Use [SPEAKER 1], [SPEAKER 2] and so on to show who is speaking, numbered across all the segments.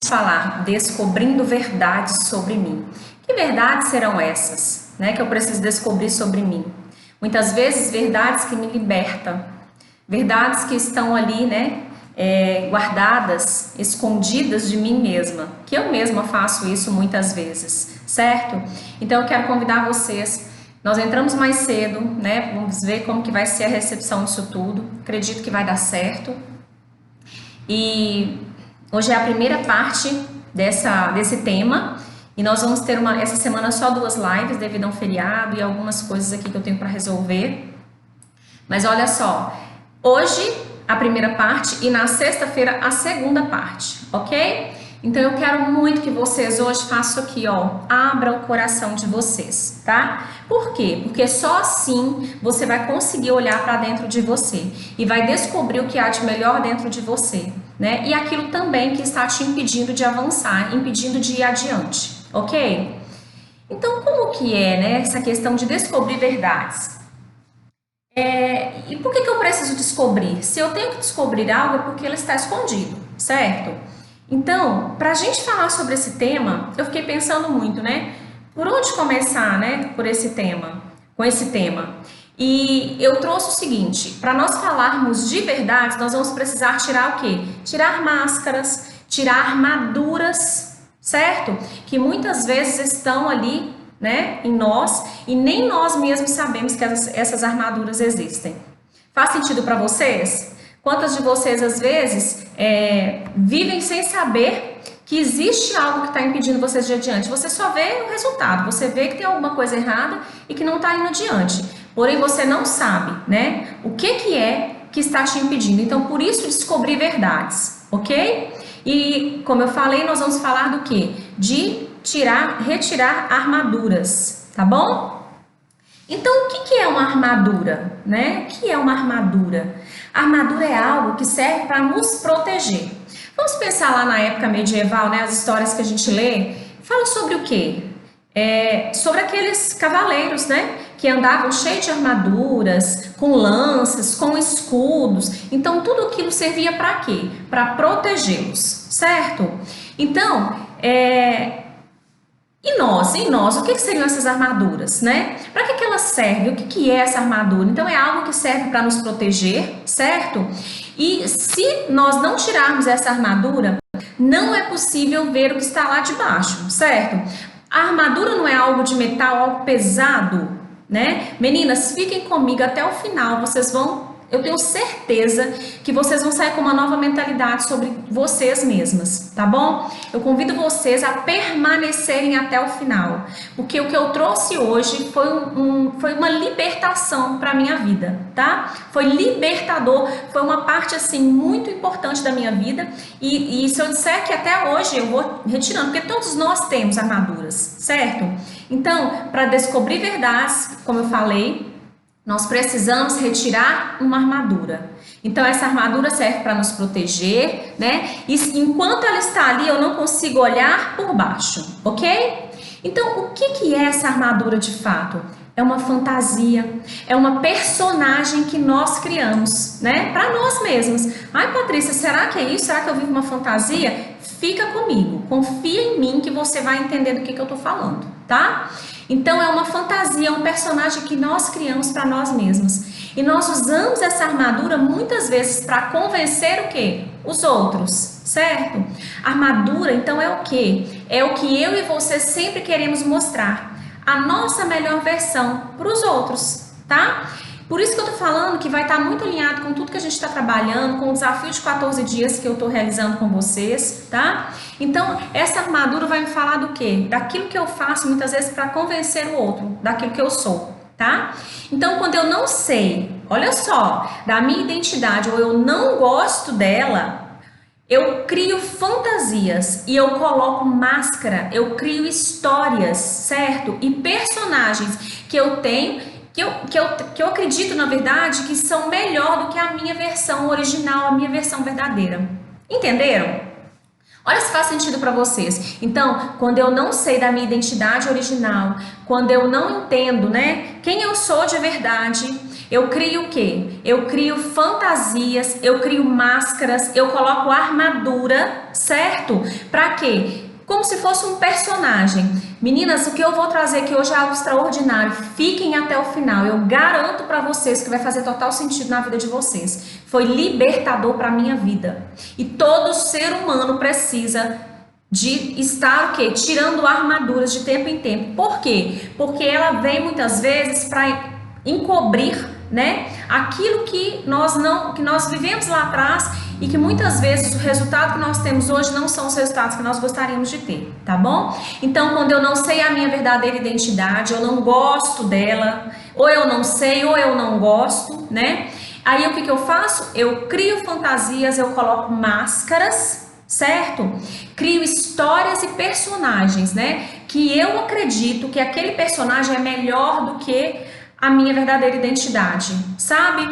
[SPEAKER 1] Falar descobrindo verdades sobre mim. Que verdades serão essas, né, que eu preciso descobrir sobre mim? Muitas vezes verdades que me libertam, verdades que estão ali, né, guardadas, escondidas de mim mesma, que eu mesma faço isso muitas vezes, certo? Então eu quero convidar vocês. Nós entramos mais cedo, né? Vamos ver como que vai ser a recepção disso tudo. Acredito que vai dar certo. E hoje é a primeira parte desse tema e nós vamos ter essa semana só 2 lives devido a um feriado e algumas coisas aqui que eu tenho para resolver. Mas olha só, hoje a primeira parte e na sexta-feira a segunda parte, ok? Então eu quero muito que vocês hoje façam aqui, ó, abra o coração de vocês, tá? Por quê? Porque só assim você vai conseguir olhar para dentro de você e vai descobrir o que há de melhor dentro de você, né? E aquilo também que está te impedindo de avançar, impedindo de ir adiante, ok? Então como que é, né, essa questão de descobrir verdades? E por que eu preciso descobrir? Se eu tenho que descobrir algo é porque ele está escondido, certo? Então, para a gente falar sobre esse tema, eu fiquei pensando muito, né? Por onde começar, né? Com esse tema. E eu trouxe o seguinte: para nós falarmos de verdade, nós vamos precisar tirar o quê? Tirar máscaras, tirar armaduras, certo? Que muitas vezes estão ali, né, em nós e nem nós mesmos sabemos que essas armaduras existem. Faz sentido para vocês? Quantas de vocês, às vezes, vivem sem saber que existe algo que está impedindo vocês de ir adiante? Você só vê o resultado, você vê que tem alguma coisa errada e que não está indo adiante. Porém, você não sabe, né, o que é que está te impedindo. Então, por isso, descobrir verdades, ok? E, como eu falei, nós vamos falar do quê? De retirar armaduras, tá bom? Então, o que é uma armadura, né? O que é uma armadura? A armadura é algo que serve para nos proteger. Vamos pensar lá na época medieval, né? As histórias que a gente lê, fala sobre o quê? Sobre aqueles cavaleiros, né? Que andavam cheios de armaduras, com lanças, com escudos. Então, tudo aquilo servia para quê? Para protegê-los, certo? Então, E nós, o que seriam essas armaduras, né? Para que elas servem? O que é essa armadura? Então, é algo que serve para nos proteger, certo? E se nós não tirarmos essa armadura, não é possível ver o que está lá debaixo, certo? A armadura não é algo de metal, algo pesado, né? Meninas, fiquem comigo até o final, eu tenho certeza que vocês vão sair com uma nova mentalidade sobre vocês mesmas, tá bom? Eu convido vocês a permanecerem até o final, porque o que eu trouxe hoje foi uma libertação para a minha vida, tá? Foi libertador, foi uma parte assim muito importante da minha vida e se eu disser que até hoje eu vou retirando, porque todos nós temos armaduras, certo? Então, para descobrir verdades, como eu falei, nós precisamos retirar uma armadura. Então, essa armadura serve para nos proteger, né? E enquanto ela está ali, eu não consigo olhar por baixo, ok? Então, o que é essa armadura de fato? É uma fantasia, é uma personagem que nós criamos, né? Para nós mesmos. Ai, Patrícia, será que é isso? Será que eu vivo uma fantasia? Fica comigo, confia em mim que você vai entender do que eu tô falando, tá? Então é uma fantasia, um personagem que nós criamos para nós mesmos. E nós usamos essa armadura muitas vezes para convencer o quê? Os outros, certo? Armadura, então, é o quê? É o que eu e você sempre queremos mostrar. A nossa melhor versão para os outros, tá? Por isso que eu tô falando que vai estar muito alinhado com tudo que a gente está trabalhando, com o desafio de 14 dias que eu tô realizando com vocês, tá? Então, essa armadura vai me falar do quê? Daquilo que eu faço muitas vezes para convencer o outro, daquilo que eu sou, tá? Então, quando eu não sei, olha só, da minha identidade ou eu não gosto dela, eu crio fantasias e eu coloco máscara, eu crio histórias, certo? E personagens que eu tenho que eu acredito, na verdade, que são melhor do que a minha versão original, a minha versão verdadeira. Entenderam? Olha se faz sentido para vocês. Então, quando eu não sei da minha identidade original, quando eu não entendo, né, quem eu sou de verdade, Eu crio o quê? Eu crio fantasias, eu crio máscaras, eu coloco armadura, certo? Pra quê? Como se fosse um personagem. Meninas, o que eu vou trazer aqui hoje é algo extraordinário. Fiquem até o final. Eu garanto pra vocês que vai fazer total sentido na vida de vocês. Foi libertador pra minha vida. E todo ser humano precisa de estar o quê? Tirando armaduras de tempo em tempo. Por quê? Porque ela vem muitas vezes para encobrir, né, aquilo que nós vivemos lá atrás e que muitas vezes o resultado que nós temos hoje não são os resultados que nós gostaríamos de ter, tá bom? Então, quando eu não sei a minha verdadeira identidade, eu não gosto dela, ou eu não sei, ou eu não gosto, né? Aí o que eu faço? Eu crio fantasias, eu coloco máscaras, certo? Crio histórias e personagens, né? Que eu acredito que aquele personagem é melhor do que a minha verdadeira identidade, sabe?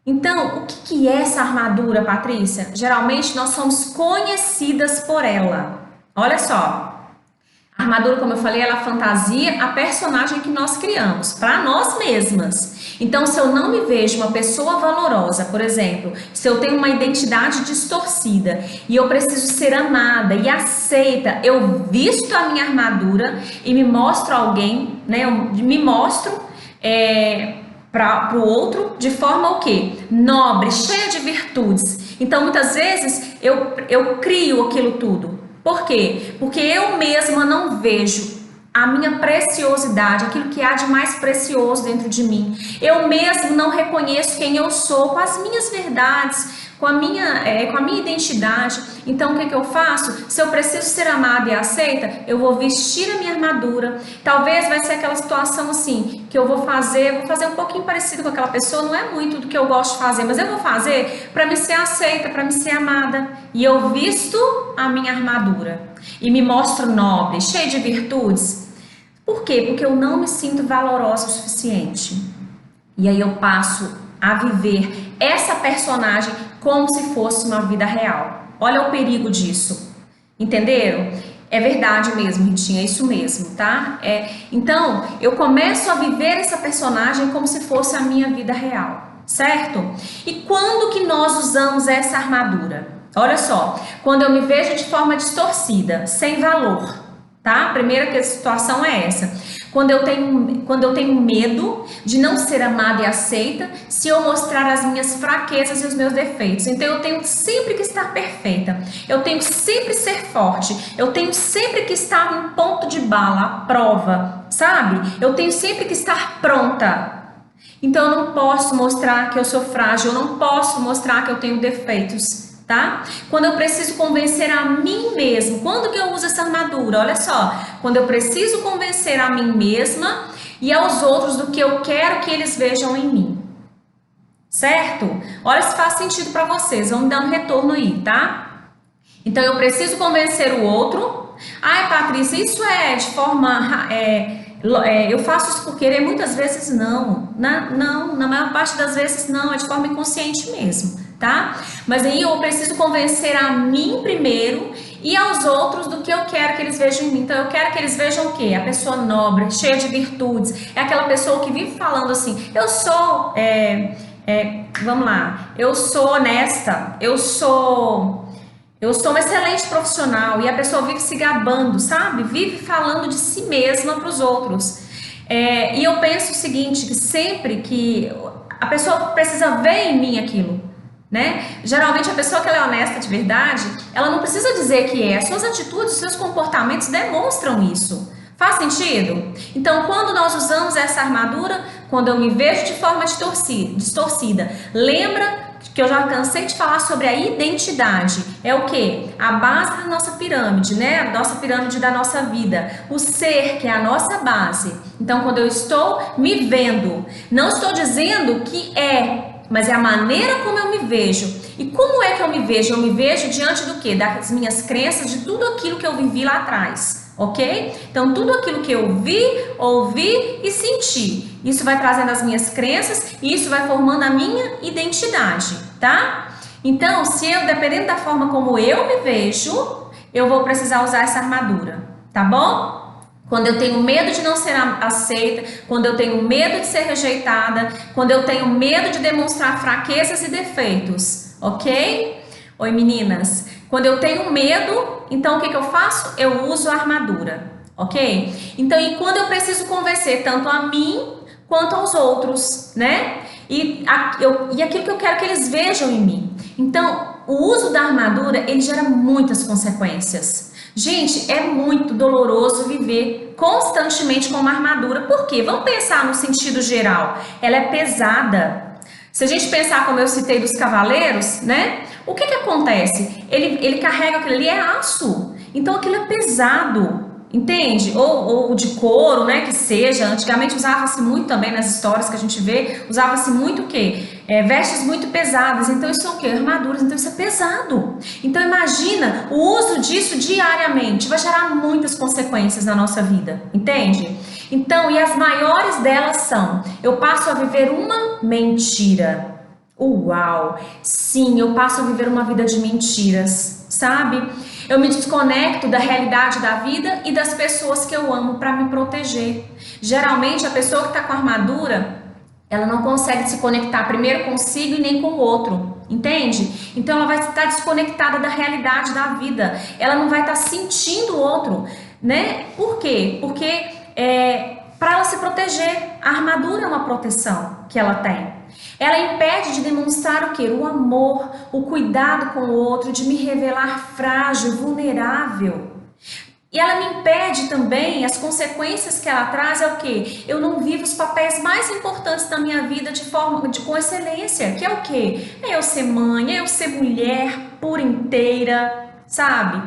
[SPEAKER 1] Então, o que é essa armadura, Patrícia? Geralmente nós somos conhecidas por ela. Olha só. A armadura, como eu falei, ela fantasia a personagem que nós criamos para nós mesmas. Então, se eu não me vejo uma pessoa valorosa, por exemplo, se eu tenho uma identidade distorcida e eu preciso ser amada e aceita, eu visto a minha armadura e me mostro alguém, né? Eu me mostro para o outro de forma o quê? Nobre, cheia de virtudes. Então, muitas vezes, eu crio aquilo tudo. Por quê? Porque eu mesma não vejo a minha preciosidade, aquilo que há de mais precioso dentro de mim. Eu mesmo não reconheço quem eu sou com as minhas verdades, com a minha identidade. Então, o que eu faço? Se eu preciso ser amada e aceita, eu vou vestir a minha armadura. Talvez vai ser aquela situação assim, que eu vou fazer um pouquinho parecido com aquela pessoa, não é muito do que eu gosto de fazer, mas eu vou fazer para me ser aceita, para me ser amada. E eu visto a minha armadura e me mostro nobre, cheia de virtudes. Por quê? Porque eu não me sinto valorosa o suficiente. E aí eu passo a viver essa personagem como se fosse uma vida real. Olha o perigo disso. Entenderam? É verdade mesmo, Ritinha, é isso mesmo, tá? Então, eu começo a viver essa personagem como se fosse a minha vida real, certo? E quando que nós usamos essa armadura? Olha só, quando eu me vejo de forma distorcida, sem valor, tá? A primeira situação é essa. Quando eu tenho medo de não ser amada e aceita se eu mostrar as minhas fraquezas e os meus defeitos. Então eu tenho sempre que estar perfeita. Eu tenho sempre que ser forte. Eu tenho sempre que estar em ponto de bala, à prova, sabe? Eu tenho sempre que estar pronta. Então eu não posso mostrar que eu sou frágil, eu não posso mostrar que eu tenho defeitos. Tá? Quando eu preciso convencer a mim mesmo, quando que eu uso essa armadura? Olha só, quando eu preciso convencer a mim mesma e aos outros do que eu quero que eles vejam em mim, certo? Olha se faz sentido para vocês, vamos dar um retorno aí, tá? Então eu preciso convencer o outro. Ai, Patrícia, isso é de forma... eu faço isso por querer? Muitas vezes não, na maior parte das vezes não, é de forma inconsciente mesmo. Tá? Mas aí eu preciso convencer a mim primeiro e aos outros do que eu quero que eles vejam em mim. Então eu quero que eles vejam o quê? A pessoa nobre, cheia de virtudes. É aquela pessoa que vive falando assim, eu sou, vamos lá, eu sou honesta, eu sou uma excelente profissional. E a pessoa vive se gabando, sabe? Vive falando de si mesma para os outros. E eu penso o seguinte, que sempre que a pessoa precisa ver em mim aquilo, né? Geralmente a pessoa que ela é honesta de verdade, ela não precisa dizer que é. Suas atitudes, seus comportamentos demonstram isso. Faz sentido? Então, quando nós usamos essa armadura, quando eu me vejo de forma distorcida, lembra que eu já cansei de falar sobre a identidade. É o quê? A base da nossa pirâmide, né? A nossa pirâmide da nossa vida. O ser, que é a nossa base. Então, quando eu estou me vendo, não estou dizendo que mas é a maneira como eu me vejo. E como é que eu me vejo? Eu me vejo diante do quê? Das minhas crenças, de tudo aquilo que eu vivi lá atrás, ok? Então, tudo aquilo que eu vi, ouvi e senti, isso vai trazendo as minhas crenças e isso vai formando a minha identidade, tá? Então, dependendo da forma como eu me vejo, eu vou precisar usar essa armadura, tá bom? quando eu tenho medo de não ser aceita, quando eu tenho medo de ser rejeitada, quando eu tenho medo de demonstrar fraquezas e defeitos, ok? Oi, meninas. Quando eu tenho medo, então o que eu faço? Eu uso a armadura, ok? Então, e quando eu preciso convencer tanto a mim quanto aos outros, né? E aquilo que eu quero que eles vejam em mim. Então, o uso da armadura, ele gera muitas consequências. Gente, é muito doloroso viver constantemente com uma armadura. Por quê? Vamos pensar no sentido geral. Ela é pesada. Se a gente pensar, como eu citei, dos cavaleiros, né? O que acontece? Ele carrega aquilo ali, é aço. Então aquilo é pesado. Entende? Ou de couro, né? Que seja. Antigamente usava-se muito também nas histórias que a gente vê, usava-se muito o quê? Vestes muito pesadas. Então isso é o quê? Armaduras. Então isso é pesado. Então imagina o uso disso diariamente. Vai gerar muitas consequências na nossa vida. Entende? Então, e as maiores delas são: eu passo a viver uma mentira. Uau! Sim, eu passo a viver uma vida de mentiras, sabe? Eu me desconecto da realidade da vida e das pessoas que eu amo para me proteger. Geralmente, a pessoa que está com armadura, ela não consegue se conectar primeiro consigo e nem com o outro, entende? Então, ela vai estar desconectada da realidade da vida. Ela não vai estar sentindo o outro, né? Por quê? Porque para ela se proteger, a armadura é uma proteção que ela tem. Ela impede de demonstrar o quê? O amor, o cuidado com o outro, de me revelar frágil, vulnerável. E ela me impede também, as consequências que ela traz é o quê? Eu não vivo os papéis mais importantes da minha vida com excelência, que é o quê? É eu ser mãe, é eu ser mulher por inteira, sabe?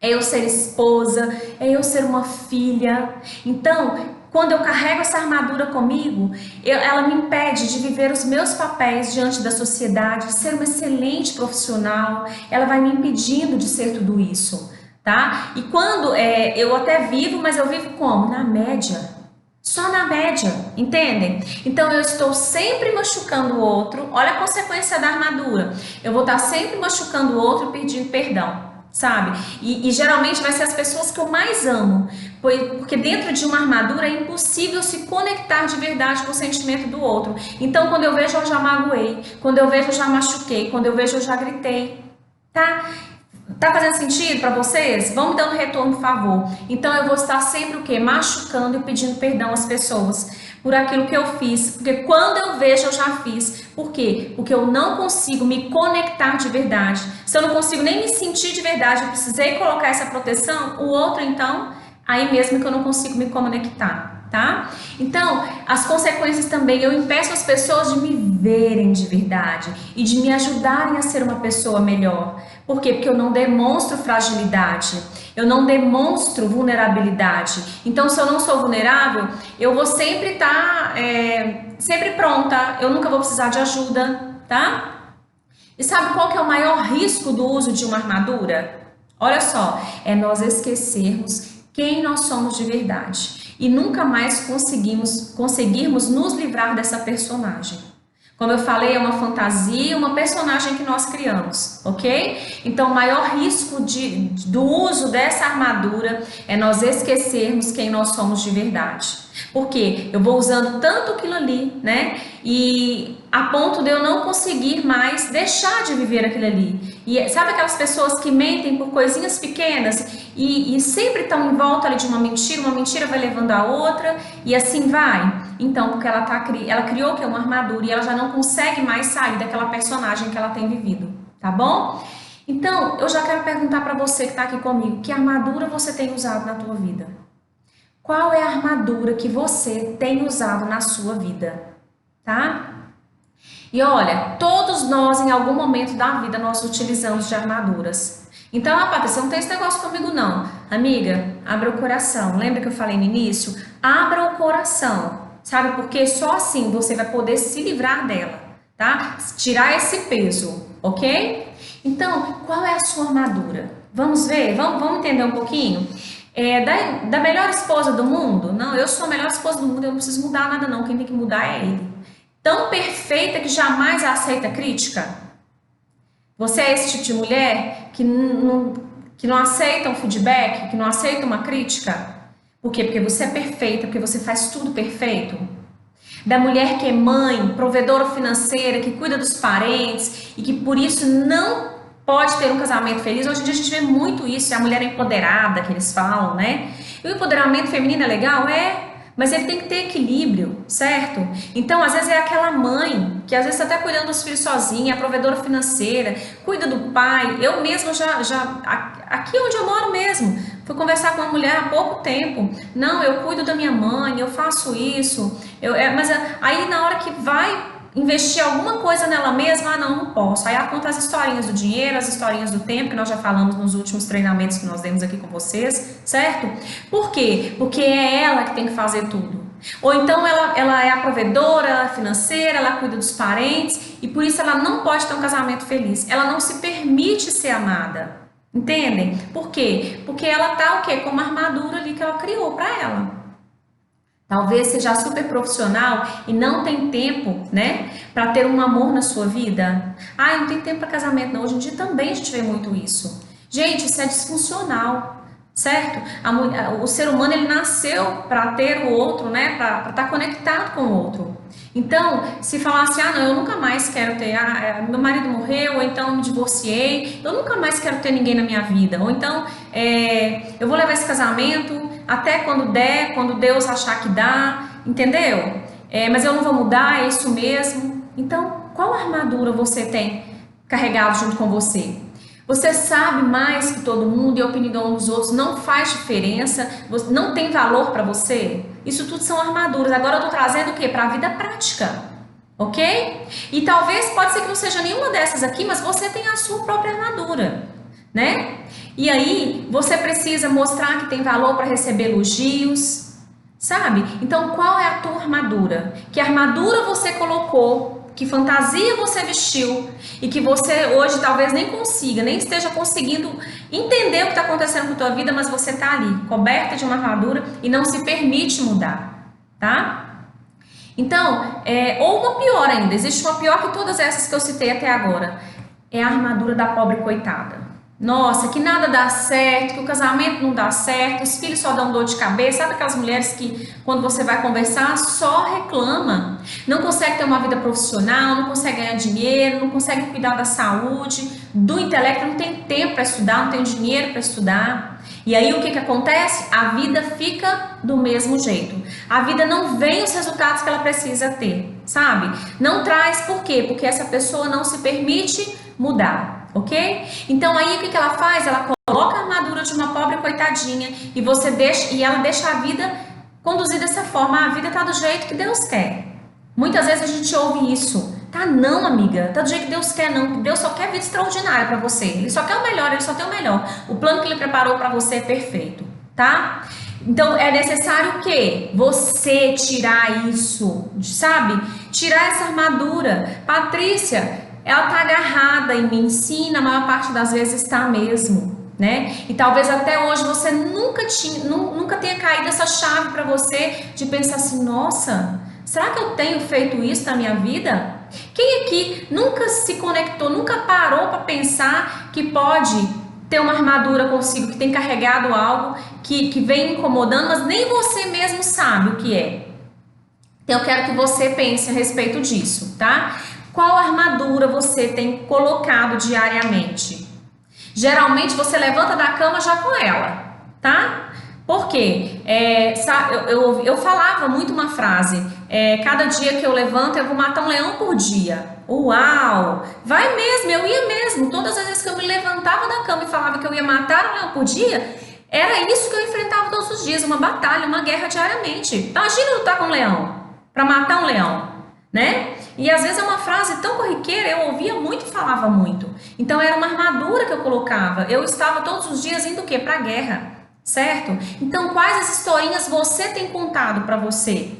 [SPEAKER 1] É eu ser esposa, é eu ser uma filha. Então, quando eu carrego essa armadura comigo, ela me impede de viver os meus papéis diante da sociedade, de ser uma excelente profissional. Ela vai me impedindo de ser tudo isso, tá? E quando eu até vivo, mas eu vivo como? Na média. Só na média, entendem? Então eu estou sempre machucando o outro. Olha a consequência da armadura. Eu vou estar sempre machucando o outro e pedindo perdão. Sabe? E geralmente vai ser as pessoas que eu mais amo, porque dentro de uma armadura é impossível se conectar de verdade com o sentimento do outro. Então, quando eu vejo, eu já magoei, quando eu vejo, eu já machuquei, quando eu vejo, eu já gritei, tá? Tá fazendo sentido para vocês? Vamos dando retorno, por favor. Então, eu vou estar sempre o quê? Machucando e pedindo perdão às pessoas por aquilo que eu fiz, porque quando eu vejo, eu já fiz. Por quê? Porque eu não consigo me conectar de verdade. Se eu não consigo nem me sentir de verdade, eu precisei colocar essa proteção, o outro então, aí mesmo que eu não consigo me conectar, tá? Então, as consequências também, eu impeço as pessoas de me verem de verdade e de me ajudarem a ser uma pessoa melhor. Por quê? Porque eu não demonstro fragilidade, eu não demonstro vulnerabilidade. Então, se eu não sou vulnerável, eu vou sempre estar sempre pronta, eu nunca vou precisar de ajuda, tá? E sabe qual que é o maior risco do uso de uma armadura? Olha só, é nós esquecermos quem nós somos de verdade e nunca mais conseguirmos nos livrar dessa personagem. Como eu falei, é uma fantasia, uma personagem que nós criamos, ok? Então, o maior risco do uso dessa armadura é nós esquecermos quem nós somos de verdade. Porque eu vou usando tanto aquilo ali, né? E a ponto de eu não conseguir mais deixar de viver aquilo ali. E sabe aquelas pessoas que mentem por coisinhas pequenas e sempre estão em volta ali de uma mentira vai levando a outra e assim vai? Então, porque ela criou que é uma armadura e ela já não consegue mais sair daquela personagem que ela tem vivido, tá bom? Então, eu já quero perguntar para você que está aqui comigo, que armadura você tem usado na tua vida? Qual é a armadura que você tem usado na sua vida, tá? E olha, todos nós em algum momento da vida nós utilizamos de armaduras. Então, Patrícia, não tem esse negócio comigo não. Amiga, abra o coração. Lembra que eu falei no início? Abra o coração. Sabe por quê? Só assim você vai poder se livrar dela, tá? Tirar esse peso, ok? Então, qual é a sua armadura? Vamos ver? Vamos entender um pouquinho? Da melhor esposa do mundo? Não, eu sou a melhor esposa do mundo, eu não preciso mudar nada não, quem tem que mudar é ele. Tão perfeita que jamais aceita crítica? Você é esse tipo de mulher que não aceita um feedback, que não aceita uma crítica? Por quê? Porque você é perfeita, porque você faz tudo perfeito. Da mulher que é mãe, provedora financeira, que cuida dos parentes e que por isso não pode ter um casamento feliz. Hoje em dia a gente vê muito isso, é a mulher empoderada que eles falam, né? E o empoderamento feminino é legal? É, mas ele tem que ter equilíbrio, certo? Então, às vezes é aquela mãe que às vezes está até cuidando dos filhos sozinha, é a provedora financeira, cuida do pai. Eu mesma aqui onde eu moro mesmo, fui conversar com uma mulher há pouco tempo. Não, eu cuido da minha mãe, eu faço isso. Mas aí na hora que vai investir alguma coisa nela mesma, não posso. Aí ela conta as historinhas do dinheiro, as historinhas do tempo, que nós já falamos nos últimos treinamentos que nós demos aqui com vocês, certo? Por quê? Porque é ela que tem que fazer tudo. Ou então ela é a provedora financeira, ela cuida dos parentes e por isso ela não pode ter um casamento feliz. Ela não se permite ser amada. Entendem? Por quê? Porque ela tá o quê? Com uma armadura ali que ela criou para ela. Talvez seja super profissional e não tem tempo, né, para ter um amor na sua vida. Ah, não tem tempo para casamento, não. Hoje em dia também a gente vê muito isso. Gente, isso é disfuncional, certo? O ser humano ele nasceu para ter o outro, né, para estar conectado com o outro. Então, se falasse, ah, não, eu nunca mais quero ter, meu marido morreu, ou então me divorciei, eu nunca mais quero ter ninguém na minha vida, ou então eu vou levar esse casamento até quando der, quando Deus achar que dá, entendeu? Mas eu não vou mudar, é isso mesmo. Então, qual armadura você tem carregado junto com você? Você sabe mais que todo mundo e a opinião dos outros não faz diferença, não tem valor para você? Isso tudo são armaduras. Agora eu tô trazendo o quê? Para a vida prática, ok? E talvez, pode ser que não seja nenhuma dessas aqui, mas você tem a sua própria armadura, né? E aí, você precisa mostrar que tem valor para receber elogios, sabe? Então, qual é a tua armadura? Que armadura você colocou? Que fantasia você vestiu e que você hoje talvez nem consiga, nem esteja conseguindo entender o que está acontecendo com a tua vida, mas você está ali, coberta de uma armadura e não se permite mudar, tá? Então, ou uma pior ainda, existe uma pior que todas essas que eu citei até agora, é a armadura da pobre coitada. Nossa, que nada dá certo, que o casamento não dá certo, os filhos só dão dor de cabeça. Sabe aquelas mulheres que, quando você vai conversar, só reclama? Não consegue ter uma vida profissional, não consegue ganhar dinheiro, não consegue cuidar da saúde, do intelecto, não tem tempo para estudar, não tem dinheiro para estudar. E aí o que acontece? A vida fica do mesmo jeito. A vida não vem os resultados que ela precisa ter, sabe? Não traz, por quê? Porque essa pessoa não se permite mudar. Ok? Então aí o que ela faz? Ela coloca a armadura de uma pobre coitadinha e ela deixa a vida conduzir dessa forma. A vida tá do jeito que Deus quer. Muitas vezes a gente ouve isso. Tá não, amiga, tá do jeito que Deus quer não. Deus só quer vida extraordinária para você. Ele só quer o melhor, ele só tem o melhor. O plano que ele preparou para você é perfeito, tá? Então é necessário o quê? Você tirar isso, sabe? Tirar essa armadura. Patrícia, ela tá agarrada em mim, sim, na maior parte das vezes está mesmo, né? E talvez até hoje você nunca tenha caído essa chave para você de pensar assim, nossa, será que eu tenho feito isso na minha vida? Quem aqui nunca se conectou, nunca parou para pensar que pode ter uma armadura consigo, que tem carregado algo que vem incomodando, mas nem você mesmo sabe o que é? Então eu quero que você pense a respeito disso, tá? Qual armadura você tem colocado diariamente? Geralmente você levanta da cama já com ela, tá? Por quê? Eu falava muito uma frase, cada dia que eu levanto eu vou matar um leão por dia. Uau! Vai mesmo, eu ia mesmo. Todas as vezes que eu me levantava da cama e falava que eu ia matar um leão por dia, era isso que eu enfrentava todos os dias, uma batalha, uma guerra diariamente. Imagina lutar com um leão, para matar um leão, né? E às vezes é uma frase tão corriqueira, eu ouvia muito e falava muito. Então era uma armadura que eu colocava. Eu estava todos os dias indo o quê? Para a guerra, certo? Então quais as historinhas você tem contado para você?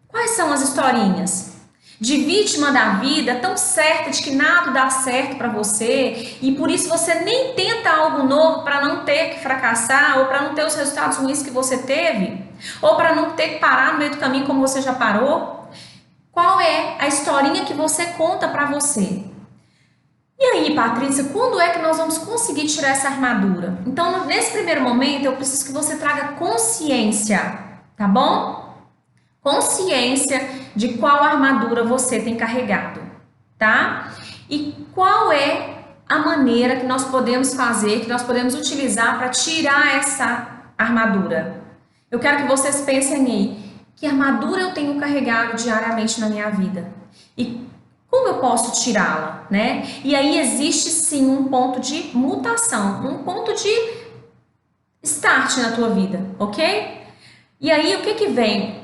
[SPEAKER 1] Quais são as historinhas? De vítima da vida, tão certa de que nada dá certo para você e por isso você nem tenta algo novo para não ter que fracassar ou para não ter os resultados ruins que você teve ou para não ter que parar no meio do caminho como você já parou? Qual é a historinha que você conta para você? E aí, Patrícia, quando é que nós vamos conseguir tirar essa armadura? Então, nesse primeiro momento, eu preciso que você traga consciência, tá bom? Consciência de qual armadura você tem carregado, tá? E qual é a maneira que nós podemos fazer, que nós podemos utilizar para tirar essa armadura. Eu quero que vocês pensem aí, que armadura eu tenho carregado diariamente na minha vida? E como eu posso tirá-la, né? E aí existe sim um ponto de mutação, um ponto de start na tua vida, ok? E aí o que que vem?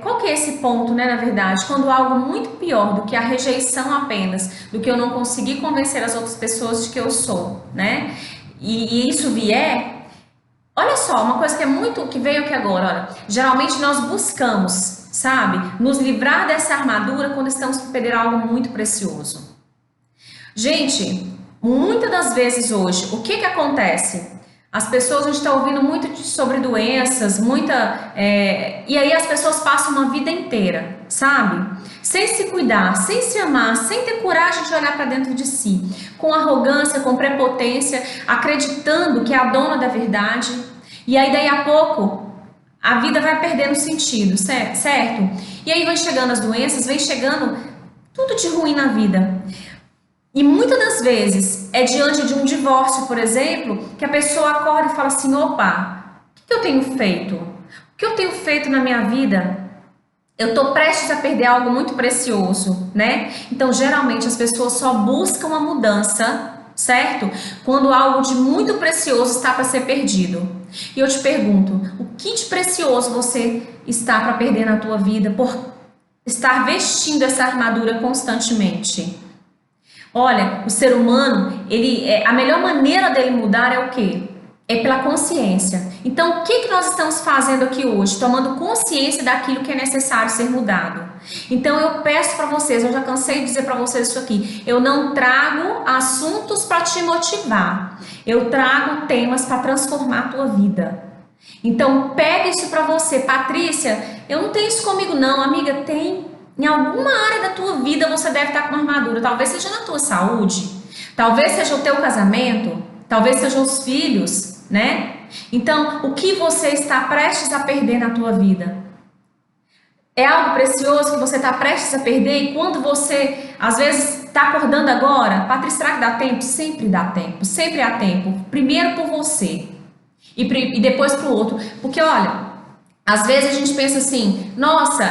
[SPEAKER 1] Qual que é esse ponto, né, na verdade? Quando algo muito pior do que a rejeição apenas, do que eu não conseguir convencer as outras pessoas de que eu sou, né? E isso vier, olha só, uma coisa que é muito, que veio aqui agora, olha, geralmente nós buscamos, sabe, nos livrar dessa armadura quando estamos por perder algo muito precioso. Gente, muitas das vezes hoje, o que que acontece? As pessoas, a gente está ouvindo muito sobre doenças, e aí as pessoas passam uma vida inteira, sabe? Sem se cuidar, sem se amar, sem ter coragem de olhar para dentro de si, com arrogância, com prepotência, acreditando que é a dona da verdade. E aí daí a pouco a vida vai perdendo sentido, certo? E aí vai chegando as doenças, vem chegando tudo de ruim na vida. E muitas das vezes é diante de um divórcio, por exemplo, que a pessoa acorda e fala assim, opa, o que eu tenho feito? O que eu tenho feito na minha vida? Eu estou prestes a perder algo muito precioso, né? Então, geralmente, as pessoas só buscam a mudança, certo? Quando algo de muito precioso está para ser perdido. E eu te pergunto, o que de precioso você está para perder na tua vida por estar vestindo essa armadura constantemente? Olha, o ser humano, a melhor maneira dele mudar é o quê? É pela consciência. Então, o que nós estamos fazendo aqui hoje? Tomando consciência daquilo que é necessário ser mudado. Então, eu peço para vocês, eu já cansei de dizer para vocês isso aqui, eu não trago assuntos para te motivar, eu trago temas para transformar a tua vida. Então, pega isso para você. Patrícia, eu não tenho isso comigo não, amiga, tem. Em alguma área da tua vida você deve estar com uma armadura, talvez seja na tua saúde, talvez seja o teu casamento, talvez sejam os filhos, né? Então, o que você está prestes a perder na tua vida? É algo precioso que você está prestes a perder e quando você, às vezes, está acordando agora, Patrícia, será que dá tempo? Sempre há tempo. Primeiro por você e depois para o outro, porque olha... Às vezes a gente pensa assim, nossa,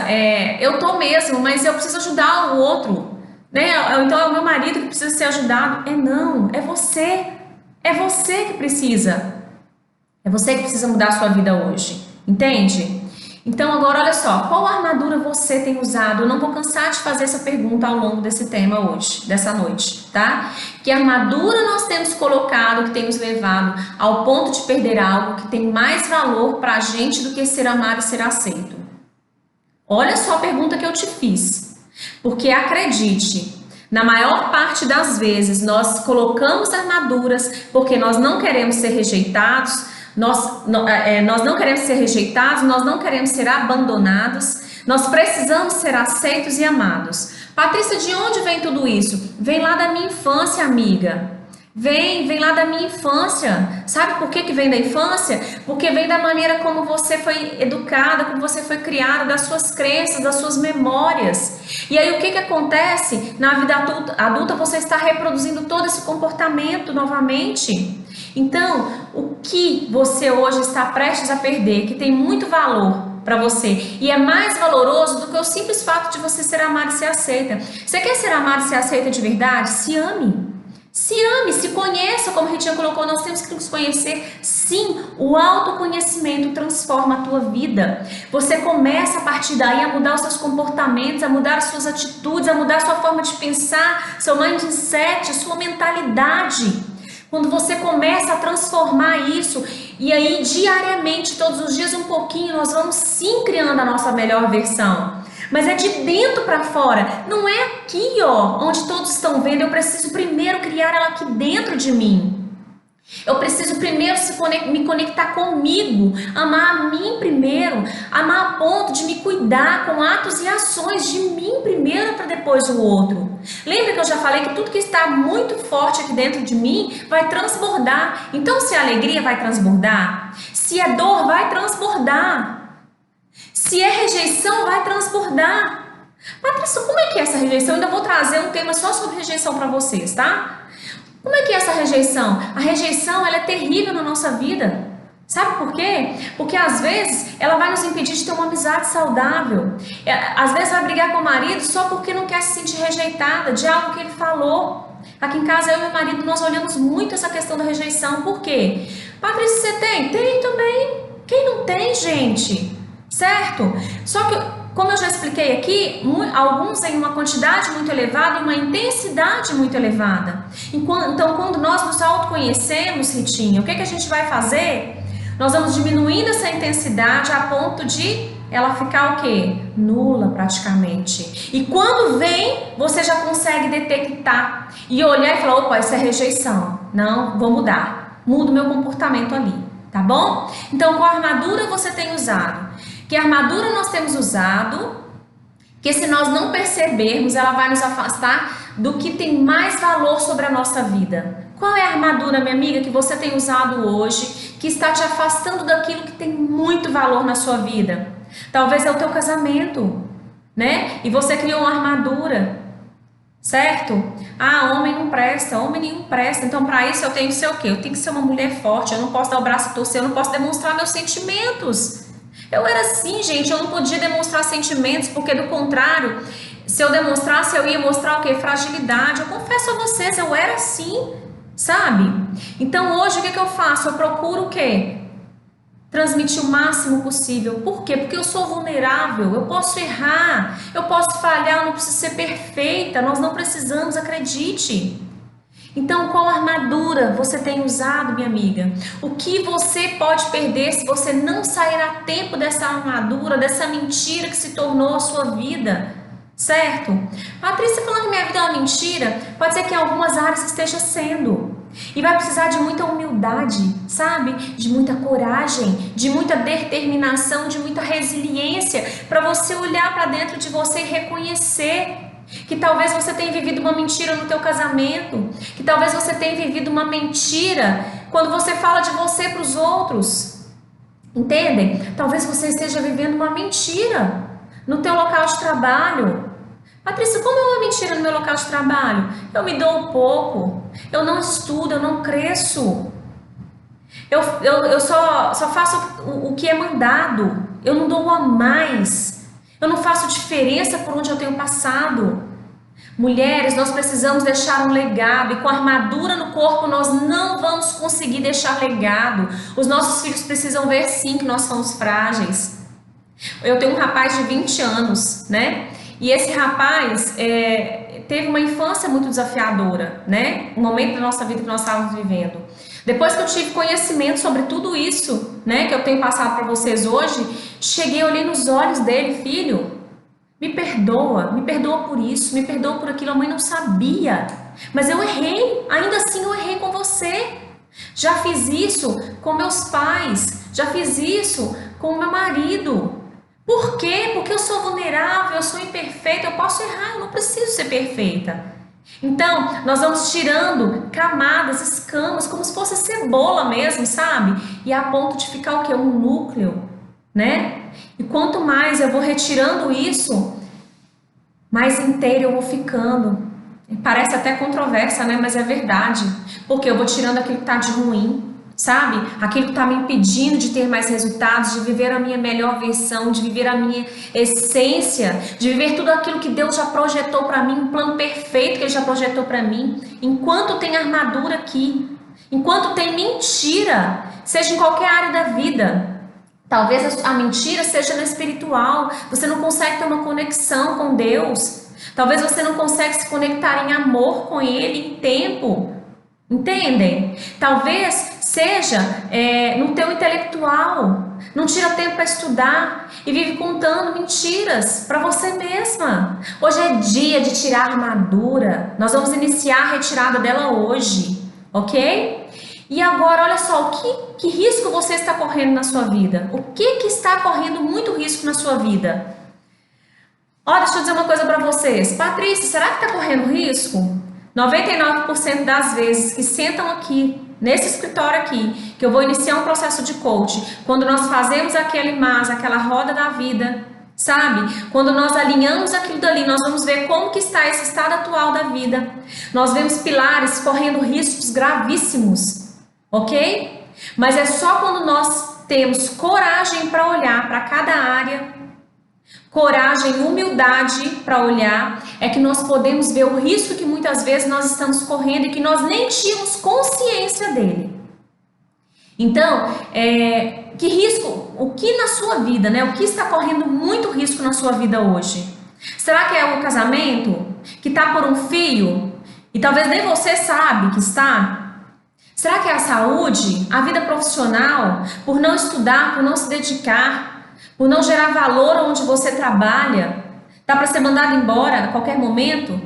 [SPEAKER 1] eu tô mesmo, mas eu preciso ajudar o outro, né? Então é o meu marido que precisa ser ajudado. Não, é você. É você que precisa. É você que precisa mudar a sua vida hoje, entende? Então agora olha só, qual armadura você tem usado? Eu não vou cansar de fazer essa pergunta ao longo desse tema hoje, dessa noite, tá? Que armadura nós temos colocado que tem nos levado ao ponto de perder algo que tem mais valor pra gente do que ser amado e ser aceito? Olha só a pergunta que eu te fiz. Porque acredite, na maior parte das vezes nós colocamos armaduras porque nós não queremos ser rejeitados, nós não queremos ser rejeitados, nós não queremos ser abandonados, nós precisamos ser aceitos e amados. Patrícia, de onde vem tudo isso? Vem lá da minha infância, amiga. Vem lá da minha infância. Sabe por que vem da infância? Porque vem da maneira como você foi educada, como você foi criada, das suas crenças, das suas memórias. E aí o que acontece? Na vida adulta você está reproduzindo todo esse comportamento novamente. Então, o que você hoje está prestes a perder, que tem muito valor para você e é mais valoroso do que o simples fato de você ser amado e ser aceita. Você quer ser amado e ser aceita de verdade? Se ame. Se ame, se conheça, como a Ritinha colocou, nós temos que nos conhecer. Sim, o autoconhecimento transforma a tua vida. Você começa a partir daí a mudar os seus comportamentos, a mudar as suas atitudes, a mudar a sua forma de pensar, seu mindset, a sua mentalidade. Quando você começa a transformar isso, e aí diariamente, todos os dias um pouquinho, nós vamos sim criando a nossa melhor versão. Mas é de dentro para fora, não é aqui, ó, onde todos estão vendo, eu preciso primeiro criar ela aqui dentro de mim. Eu preciso primeiro me conectar comigo, amar a mim primeiro, amar a ponto de me cuidar com atos e ações de mim primeiro para depois o outro. Lembra que eu já falei que tudo que está muito forte aqui dentro de mim vai transbordar. Então, se é alegria, vai transbordar. Se é dor, vai transbordar. Se é rejeição, vai transbordar. Patrícia, como é que é essa rejeição? Eu ainda vou trazer um tema só sobre rejeição para vocês, tá? Como é que é essa rejeição? A rejeição, ela é terrível na nossa vida. Sabe por quê? Porque às vezes ela vai nos impedir de ter uma amizade saudável. Às vezes vai brigar com o marido só porque não quer se sentir rejeitada de algo que ele falou. Aqui em casa, eu e meu marido, nós olhamos muito essa questão da rejeição. Por quê? Patrícia, você tem? Tem também. Quem não tem, gente? Certo? Só que, como eu já expliquei aqui, alguns em uma quantidade muito elevada e uma intensidade muito elevada. Então, quando nós nos autoconhecemos, Ritinha, o que a gente vai fazer? Nós vamos diminuindo essa intensidade a ponto de ela ficar o quê? Nula praticamente. E quando vem, você já consegue detectar e olhar e falar, opa, isso é rejeição. Não, vou mudar. Mudo meu comportamento ali, tá bom? Então, qual armadura você tem usado? Que armadura nós temos usado, que se nós não percebermos, ela vai nos afastar do que tem mais valor sobre a nossa vida. Qual é a armadura, minha amiga, que você tem usado hoje, que está te afastando daquilo que tem muito valor na sua vida? Talvez é o teu casamento, né? E você criou uma armadura, certo? Ah, homem não presta, homem nenhum presta. Então, para isso eu tenho que ser o quê? Eu tenho que ser uma mulher forte, eu não posso dar o braço a torcer, eu não posso demonstrar meus sentimentos. Eu era assim, gente, eu não podia demonstrar sentimentos, porque do contrário, se eu demonstrasse, eu ia mostrar o quê? Fragilidade. Eu confesso a vocês, eu era assim, sabe? Então hoje o que eu faço? Eu procuro o quê? Transmitir o máximo possível. Por quê? Porque eu sou vulnerável, eu posso errar, eu posso falhar, eu não preciso ser perfeita, nós não precisamos, acredite. Então, qual armadura você tem usado, minha amiga? O que você pode perder se você não sair a tempo dessa armadura, dessa mentira que se tornou a sua vida? Certo? Patrícia, falando que minha vida é uma mentira, pode ser que em algumas áreas esteja sendo. E vai precisar de muita humildade, sabe? De muita coragem, de muita determinação, de muita resiliência, para você olhar para dentro de você e reconhecer que talvez você tenha vivido uma mentira no teu casamento, que talvez você tenha vivido uma mentira quando você fala de você para os outros, entendem? Talvez você esteja vivendo uma mentira no teu local de trabalho. Patrícia, como é uma mentira no meu local de trabalho? Eu me dou pouco, eu não estudo, eu não cresço, eu só faço o que é mandado, eu não dou a mais. Eu não faço diferença por onde eu tenho passado. Mulheres, nós precisamos deixar um legado. E com a armadura no corpo nós não vamos conseguir deixar legado. Os nossos filhos precisam ver sim que nós somos frágeis. Eu tenho um rapaz de 20 anos, né? E esse rapaz teve uma infância muito desafiadora, né? Um momento da nossa vida que nós estávamos vivendo. Depois que eu tive conhecimento sobre tudo isso, né, que eu tenho passado para vocês hoje, cheguei, olhei nos olhos dele, filho, me perdoa por isso, me perdoa por aquilo, a mãe não sabia, mas eu errei, ainda assim eu errei com você. Já fiz isso com meus pais, já fiz isso com meu marido. Por quê? Porque eu sou vulnerável, eu sou imperfeita, eu posso errar, eu não preciso ser perfeita. Então, nós vamos tirando camadas, escamas, como se fosse cebola mesmo, sabe? E a ponto de ficar o quê? Um núcleo, né? E quanto mais eu vou retirando isso, mais inteiro eu vou ficando. Parece até controversa, né? Mas é verdade. Porque eu vou tirando aquilo que tá de ruim, sabe? Aquilo que está me impedindo de ter mais resultados, de viver a minha melhor versão, de viver a minha essência, de viver tudo aquilo que Deus já projetou para mim, um plano perfeito que Ele já projetou para mim. Enquanto tem armadura aqui, enquanto tem mentira, seja em qualquer área da vida, talvez a mentira seja no espiritual, você não consegue ter uma conexão com Deus, talvez você não consegue se conectar em amor com Ele em tempo. Entendem? Talvez seja no teu intelectual, não tira tempo para estudar e vive contando mentiras para você mesma. Hoje é dia de tirar a armadura, nós vamos iniciar a retirada dela hoje, ok? E agora, olha só, que risco você está correndo na sua vida? O que está correndo muito risco na sua vida? Olha, deixa eu dizer uma coisa para vocês. Patrícia, será que está correndo risco? 99% das vezes que sentam aqui, nesse escritório aqui, que eu vou iniciar um processo de coaching, quando nós fazemos aquele mas, aquela roda da vida, sabe? Quando nós alinhamos aquilo dali, nós vamos ver como que está esse estado atual da vida. Nós vemos pilares correndo riscos gravíssimos, ok? Mas é só quando nós temos coragem para olhar para cada área, coragem, humildade para olhar, é que nós podemos ver o risco que muitas vezes nós estamos correndo e que nós nem tínhamos consciência dele. Então, que risco, o que na sua vida, né? O que está correndo muito risco na sua vida hoje? Será que é o casamento que está por um fio e talvez nem você sabe que está? Será que é a saúde, a vida profissional, por não estudar, por não se dedicar, por não gerar valor onde você trabalha, tá para ser mandado embora a qualquer momento?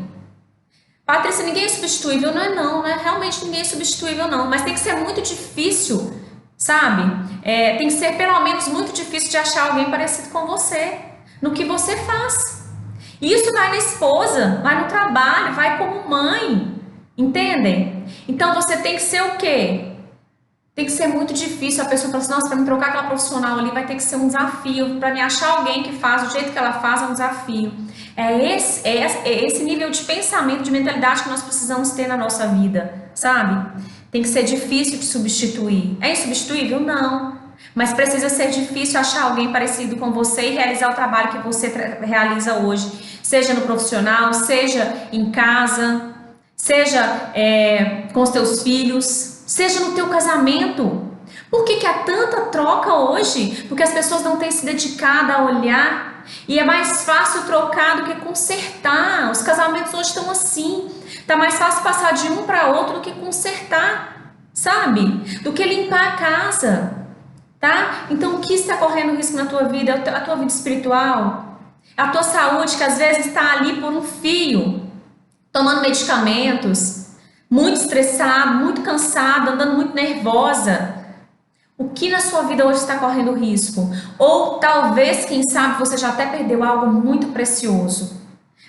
[SPEAKER 1] Patrícia, ninguém é substituível. Não é realmente ninguém é substituível não, mas tem que ser muito difícil, sabe? Tem que ser pelo menos muito difícil de achar alguém parecido com você, no que você faz. Isso vai na esposa, vai no trabalho, vai como mãe, entendem? Então você tem que ser o quê? Tem que ser muito difícil. A pessoa fala assim, nossa, para me trocar aquela profissional ali vai ter que ser um desafio. Para me achar alguém que faz do jeito que ela faz é um desafio. É esse nível de pensamento, de mentalidade que nós precisamos ter na nossa vida, sabe? Tem que ser difícil de substituir. É insubstituível? Não. Mas precisa ser difícil achar alguém parecido com você e realizar o trabalho que você realiza hoje. Seja no profissional, seja em casa, seja com os teus filhos, seja no teu casamento. Por que há tanta troca hoje? Porque as pessoas não têm se dedicado a olhar. E é mais fácil trocar do que consertar. Os casamentos hoje estão assim. Tá mais fácil passar de um para outro do que consertar, sabe? Do que limpar a casa, tá? Então o que está correndo risco na tua vida? A tua vida espiritual, a tua saúde, que às vezes está ali por um fio, tomando medicamentos, muito estressado, muito cansado, andando muito nervosa. O que na sua vida hoje está correndo risco? Ou talvez, quem sabe, você já até perdeu algo muito precioso.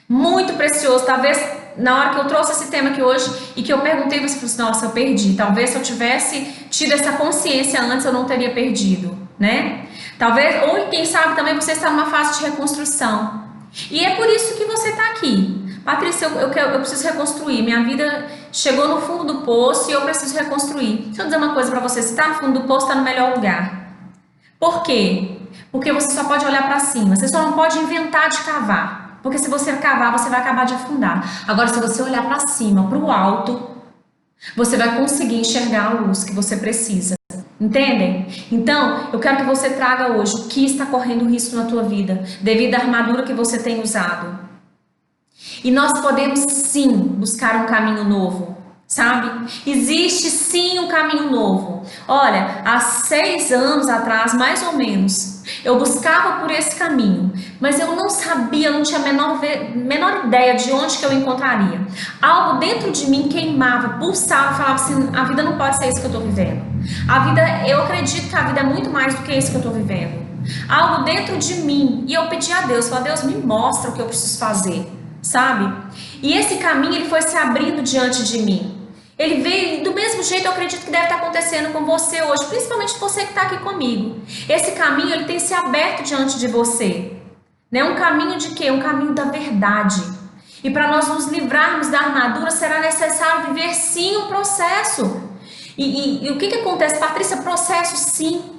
[SPEAKER 1] Muito precioso. Talvez na hora que eu trouxe esse tema aqui hoje e que eu perguntei, você falou assim, nossa, eu perdi. Talvez se eu tivesse tido essa consciência antes, eu não teria perdido, né? Talvez, ou quem sabe também você está numa fase de reconstrução. E é por isso que você está aqui. Patrícia, eu preciso reconstruir. Minha vida chegou no fundo do poço e eu preciso reconstruir. Deixa eu dizer uma coisa para você. Se está no fundo do poço, está no melhor lugar. Por quê? Porque você só pode olhar para cima. Você só não pode inventar de cavar. Porque se você cavar, você vai acabar de afundar. Agora, se você olhar para cima, para o alto, você vai conseguir enxergar a luz que você precisa. Entendem? Então, eu quero que você traga hoje o que está correndo risco na tua vida, devido à armadura que você tem usado. E nós podemos sim buscar um caminho novo, sabe? Existe sim um caminho novo. Olha, há 6 anos atrás, mais ou menos, eu buscava por esse caminho, mas eu não sabia, não tinha a menor ideia de onde que eu encontraria. Algo dentro de mim queimava, pulsava, falava assim, a vida não pode ser isso que eu estou vivendo. A vida, eu acredito que a vida é muito mais do que isso que eu estou vivendo. Algo dentro de mim, e eu pedi a Deus, falei, Deus, me mostra o que eu preciso fazer. Sabe? E esse caminho ele foi se abrindo diante de mim. Ele veio do mesmo jeito, eu acredito que deve estar acontecendo com você hoje, principalmente você que está aqui comigo. Esse caminho ele tem se aberto diante de você, né? Um caminho de quê? Um caminho da verdade. E para nós nos livrarmos da armadura será necessário viver sim um processo. E o que acontece, Patrícia? Processo sim.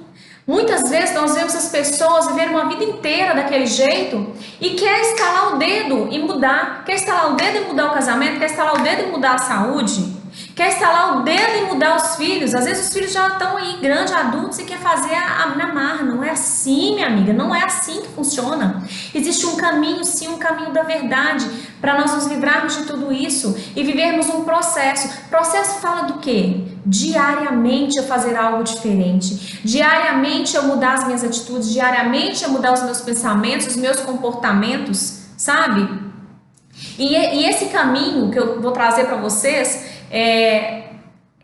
[SPEAKER 1] Muitas vezes nós vemos as pessoas viverem uma vida inteira daquele jeito e quer estalar o dedo e mudar. Quer estalar o dedo e mudar o casamento, quer estalar o dedo e mudar a saúde, quer estalar o dedo e mudar os filhos. Às vezes os filhos já estão aí grandes, adultos e quer fazer na marra. Não é assim, minha amiga, não é assim que funciona. Existe um caminho sim, um caminho da verdade para nós nos livrarmos de tudo isso e vivermos um processo. Processo fala do quê? Diariamente eu fazer algo diferente, diariamente eu mudar as minhas atitudes, diariamente eu mudar os meus pensamentos, os meus comportamentos, sabe? E esse caminho que eu vou trazer para vocês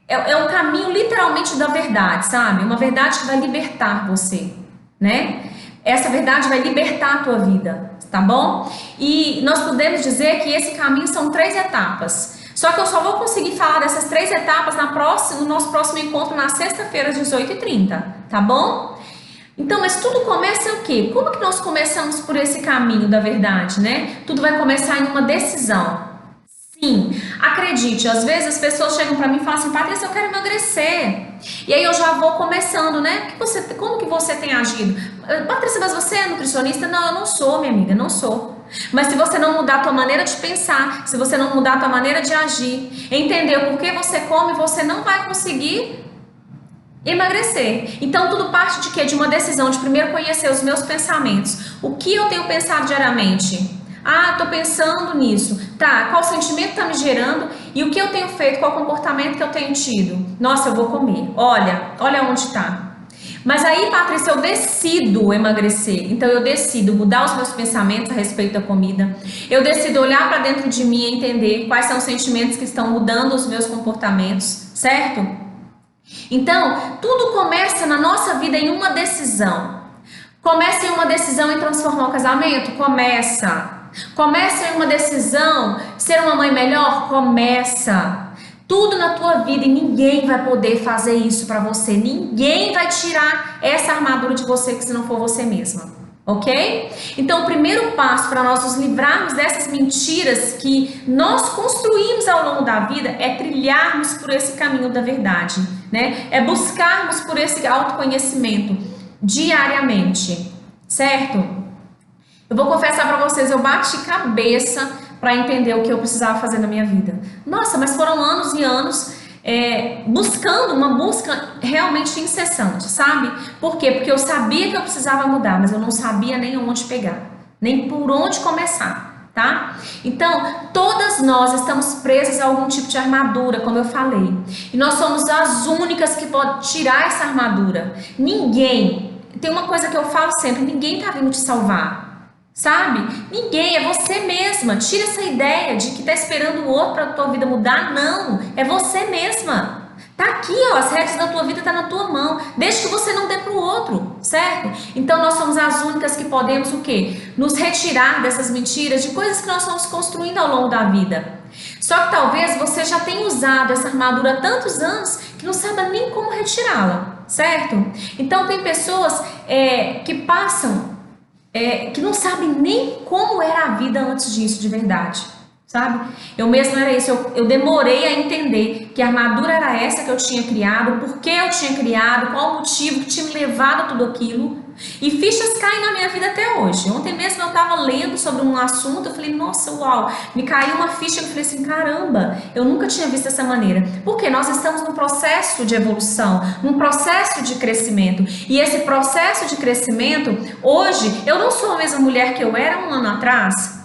[SPEAKER 1] é o caminho literalmente da verdade, sabe? Uma verdade que vai libertar você, né? Essa verdade vai libertar a tua vida, tá bom? E nós podemos dizer que esse caminho são 3 etapas. Só que eu só vou conseguir falar dessas 3 etapas no nosso próximo encontro na sexta-feira às 18h30, tá bom? Então, mas tudo começa o quê? Como que nós começamos por esse caminho da verdade, né? Tudo vai começar em uma decisão. Sim, acredite, às vezes as pessoas chegam para mim e falam assim, Patrícia, eu quero emagrecer. E aí eu já vou começando, né? Como que você tem agido? Patrícia, mas você é nutricionista? Não, eu não sou, minha amiga, não sou. Mas se você não mudar a tua maneira de pensar, se você não mudar a tua maneira de agir, entender o porquê você come, você não vai conseguir emagrecer. Então tudo parte de quê? De uma decisão de primeiro conhecer os meus pensamentos. O que eu tenho pensado diariamente? Ah, tô pensando nisso. Tá, qual sentimento tá me gerando e o que eu tenho feito, qual comportamento que eu tenho tido? Nossa, eu vou comer. Olha onde tá. Mas aí, Patrícia, eu decido emagrecer. Então eu decido mudar os meus pensamentos a respeito da comida. Eu decido olhar para dentro de mim e entender quais são os sentimentos que estão mudando os meus comportamentos, certo? Então, tudo começa na nossa vida em uma decisão. Começa em uma decisão em transformar o casamento? Começa em uma decisão ser uma mãe melhor? Começa. Tudo na tua vida e ninguém vai poder fazer isso pra você. Ninguém vai tirar essa armadura de você que se não for você mesma. Ok? Então, o primeiro passo para nós nos livrarmos dessas mentiras que nós construímos ao longo da vida é trilharmos por esse caminho da verdade, né? É buscarmos por esse autoconhecimento diariamente, certo? Eu vou confessar para vocês, eu bati cabeça para entender o que eu precisava fazer na minha vida. Nossa, mas foram anos e anos buscando uma busca realmente incessante, sabe? Por quê? Porque eu sabia que eu precisava mudar, mas eu não sabia nem onde pegar, nem por onde começar, tá? Então, todas nós estamos presas a algum tipo de armadura, como eu falei. E nós somos as únicas que podem tirar essa armadura. Ninguém, tem uma coisa que eu falo sempre, ninguém tá vindo te salvar. Sabe? Ninguém, é você mesma. Tira essa ideia de que tá esperando o outro para a tua vida mudar. Não, é você mesma. Tá aqui, ó, as rédeas da tua vida tá na tua mão. Deixa que você não dê pro outro, certo? Então nós somos as únicas que podemos o quê? Nos retirar dessas mentiras, de coisas que nós estamos construindo ao longo da vida. Só que talvez você já tenha usado essa armadura há tantos anos que não saiba nem como retirá-la, certo? Então tem pessoas que passam que não sabem nem como era a vida antes disso, de verdade, sabe? Eu mesma era isso, eu demorei a entender que a armadura era essa que eu tinha criado, por que eu tinha criado, qual o motivo que tinha me levado a tudo aquilo, e fichas caem na minha vida até hoje. Ontem mesmo eu estava lendo sobre um assunto, eu falei, nossa, uau, me caiu uma ficha, eu falei assim, caramba, eu nunca tinha visto dessa maneira, porque nós estamos num processo de evolução, num processo de crescimento, e esse processo de crescimento, hoje, eu não sou a mesma mulher que eu era um ano atrás.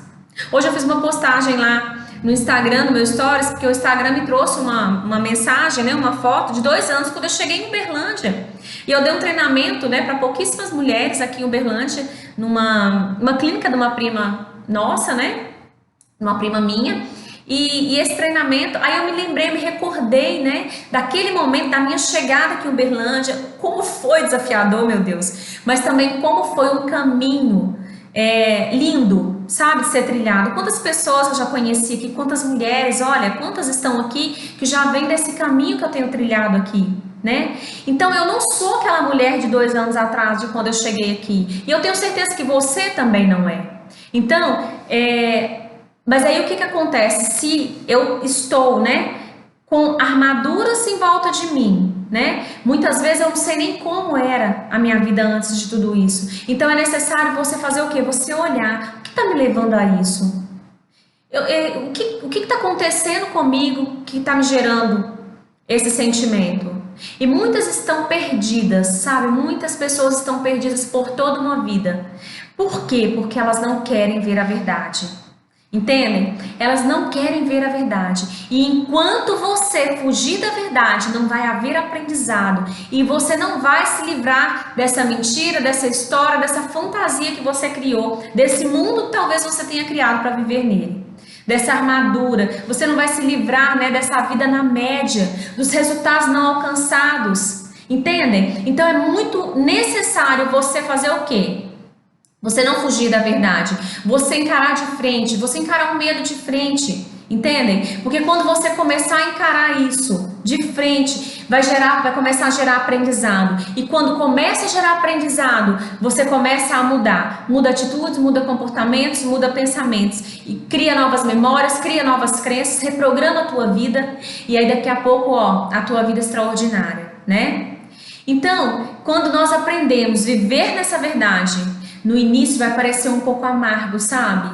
[SPEAKER 1] Hoje eu fiz uma postagem lá no Instagram, no meu Stories, porque o Instagram me trouxe uma mensagem, né, uma foto de 2 anos, quando eu cheguei em Uberlândia. E eu dei um treinamento, né, para pouquíssimas mulheres aqui em Uberlândia, numa clínica de uma prima nossa, né, uma prima minha. E esse treinamento, aí eu me lembrei, me recordei, né, daquele momento da minha chegada aqui em Uberlândia, como foi desafiador, meu Deus, mas também como foi um caminho lindo, sabe, de ser trilhado. Quantas pessoas eu já conheci aqui, quantas mulheres, olha, quantas estão aqui que já vêm desse caminho que eu tenho trilhado aqui, né? Então eu não sou aquela mulher de 2 anos atrás, de quando eu cheguei aqui, e eu tenho certeza que você também não é. Então, mas aí o que acontece se eu estou, né, com armaduras em volta de mim, né? Muitas vezes eu não sei nem como era a minha vida antes de tudo isso. Então é necessário você fazer o quê? Você olhar, o que está me levando a isso? O que está acontecendo comigo que está me gerando esse sentimento? E muitas estão perdidas, sabe? Muitas pessoas estão perdidas por toda uma vida. Por quê? Porque elas não querem ver a verdade. Entendem? Elas não querem ver a verdade. E enquanto você fugir da verdade, não vai haver aprendizado. E você não vai se livrar dessa mentira, dessa história, dessa fantasia que você criou, desse mundo que talvez você tenha criado para viver nele. dessa armadura, você não vai se livrar, né, dessa vida na média, dos resultados não alcançados. Entendem? Então é muito necessário você fazer o quê? Você não fugir da verdade, você encarar de frente, você encarar o medo de frente, entendem? Porque quando você começar a encarar isso de frente, vai começar a gerar aprendizado. E quando começa a gerar aprendizado, você começa a mudar. Muda atitudes, muda comportamentos, muda pensamentos. E cria novas memórias, cria novas crenças, reprograma a tua vida. E aí daqui a pouco, ó, a tua vida é extraordinária, né? Então, quando nós aprendemos a viver nessa verdade, no início vai parecer um pouco amargo, sabe?